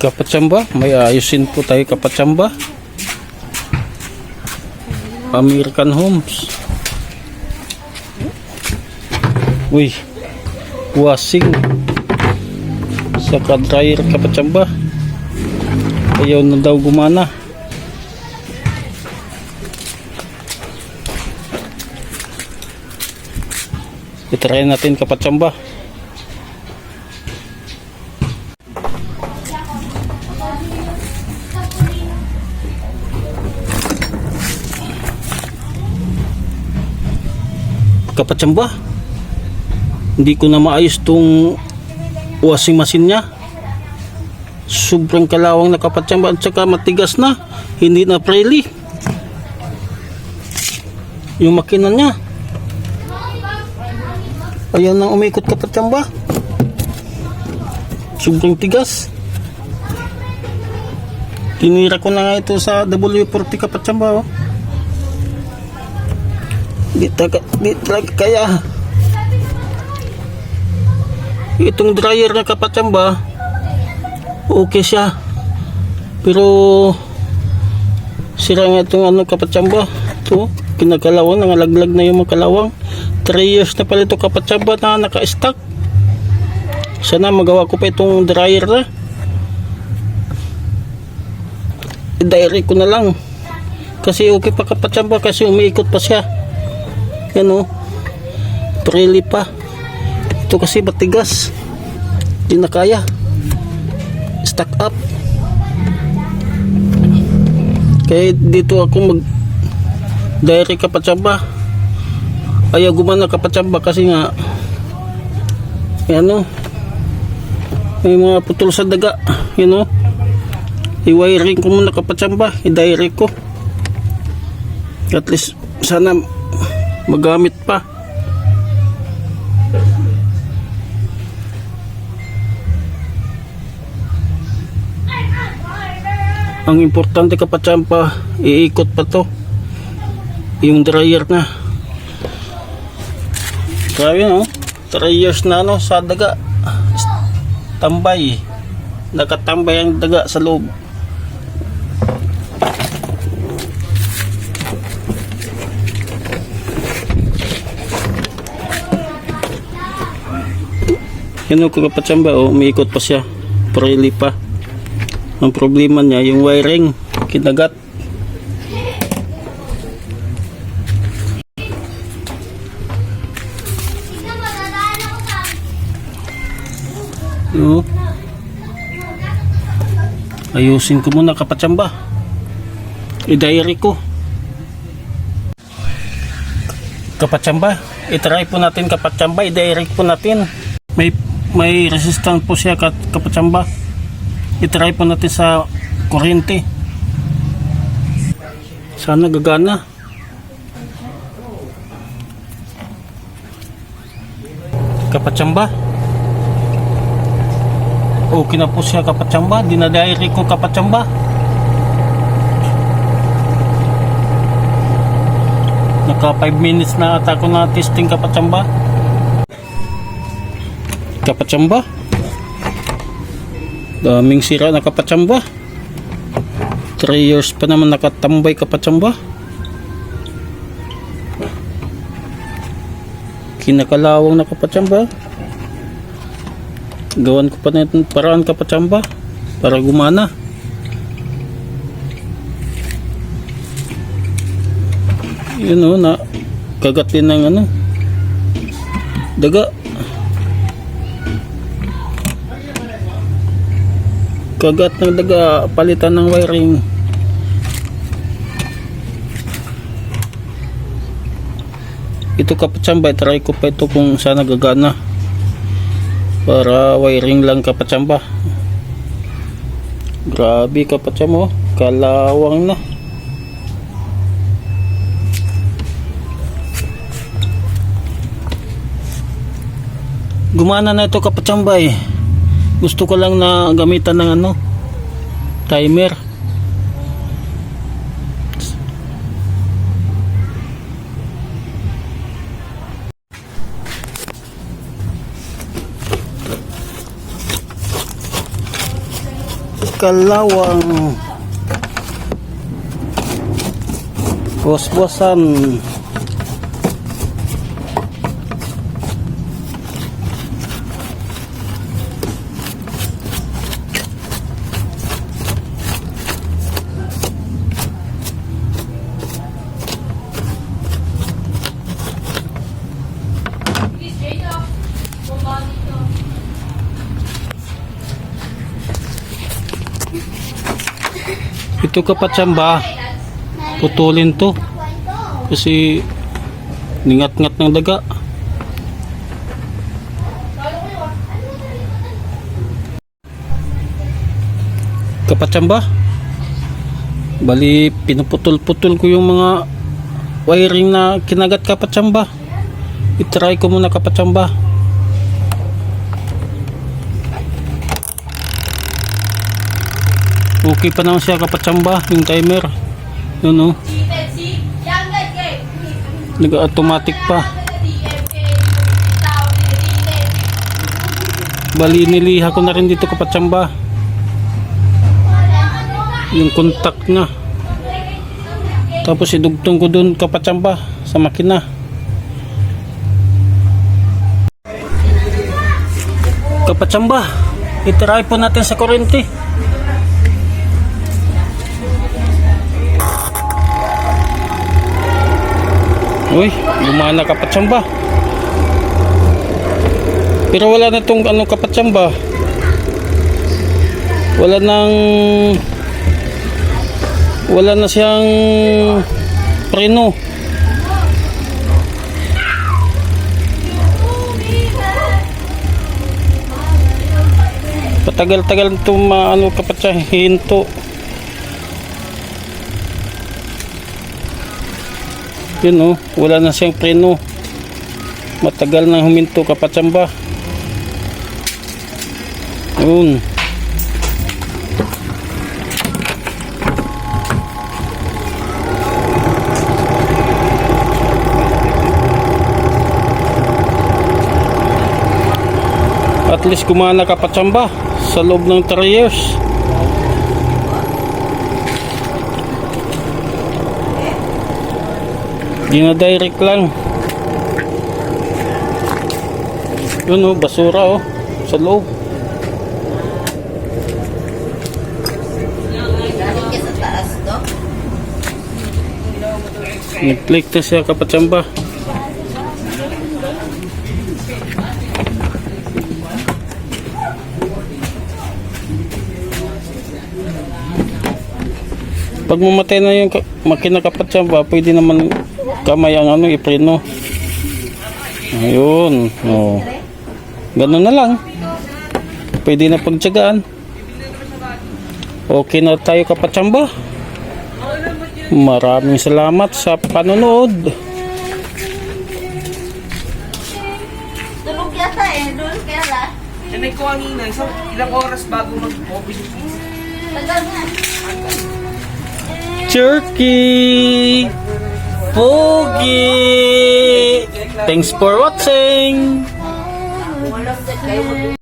Kapatsamba, may ayusin po tayo kapatsamba. American Homes. Uy, washing saka dryer kapatsamba. Ayaw na daw gumana. I-try natin kapatsamba. Kapatsamba, hindi ko na maayos tong washing machine nya. Sobrang kalawang na kapatsamba at saka matigas na, hindi na freely yung makina nya. Ayan nang umikot kapatsamba, sobrang tigas. Tinira ko na nga ito sa W40 kapatsamba, oh. Di talaga kaya. Itong dryer na kapatsamba, okay siya, pero sira nga itong ano kapatsamba. Ito, kinakalawang, nangalaglag na yung mga kalawang. 3 years na pala ito kapatsamba na naka-stock. Sana magawa ko pa itong dryer na. I-diary ko na lang, kasi okay pa kapatsamba, kasi umiikot pa siya. Yan, o, trili pa. Ito kasi matigas, hindi na kaya. Stack up. Kaya dito ako mag diary kapatsamba. Ayaw gumana kapatsamba kasi nga yan, o, may mga putol sa daga. Yan, o, i-wiring ko muna kapatsamba, i-diary ko. At least sana magamit pa. Ang importante kapatsamba, iikot pa to yung dryer na. Grabe, no? 3 years na, no, sa daga. Tambay, nakatambay ang daga sa loob. Yan, o, kapatsamba, o, umiikot pa siya, freely pa. Ang problema niya, yung wiring kinagat. No? Ayusin ko muna kapatsamba, i-diary ko. Kapatsamba, i-try po natin kapatsamba, i-diary po natin. May resistance po siya kapatsamba. I-try po natin sa kuryente. Sana gagana. Kapatsamba, okay na po siya kapatsamba. Dinadiary ko kapatsamba. Naka 5 minutes na ata ko na testing kapatsamba. Kapatsamba, daming sira na kapatsamba. 3 years pa naman nakatambay kapatsamba. Kinakalawang na kapatsamba. Gawan ko pa na itong paraan kapatsamba para gumana. Yun, o, na kagat din ng ano, daga. Kagat ng daga, palitan ng wiring. Ito kapatsamba, try ko pa ito kung sana gagana. Para wiring lang kapatsamba. Grabe kapatsamba, kalawang na. Gumana na ito kapatsamba, eh. Gusto ko lang na gamitan ng ano, timer. kalawang, buwas-buwasan. Ito kapatsamba, putulin to kasi ningat-ngat ng daga. Kapatsamba, bali pinuputol-putol ko yung mga wiring na kinagat kapatsamba. I-try ko muna kapatsamba. Okay pa naman siya kapatsamba, yung timer. Yun o. Nag-automatic pa. Bali niliha ko na rin dito kapatsamba. Yung contact na. Tapos idugtong ko dun kapatsamba sa makina. Kapatsamba, itry po natin sa kurente. Uy, gumana kapatsamba. Pero wala na tong ano kapatsamba. Wala na siyang preno. Patagal-tagal itong ano kapatsa hinto. Yun o, wala na siyang preno. Matagal nang huminto kapatsamba. Yun. At least kumana kapatsamba sa loob ng 3 years. Dina-direct lang. Yun o, basura o, sa loob. Nag-click na siya kapatsamba. Pag mamatay na yung makina kapatsamba, pwede naman kamay ang ano, ipreno. Ayun. Oh. Ganun na lang. Pwede na pagtsagaan. Okay na tayo kapatsamba. Maraming salamat sa panonood. Tulog yata eh. Doon kaya la. Nanay ko kanina, ilang oras bago mag-office. Tagal nga. Turkey! Pogi! Thanks for watching! Walang kayo.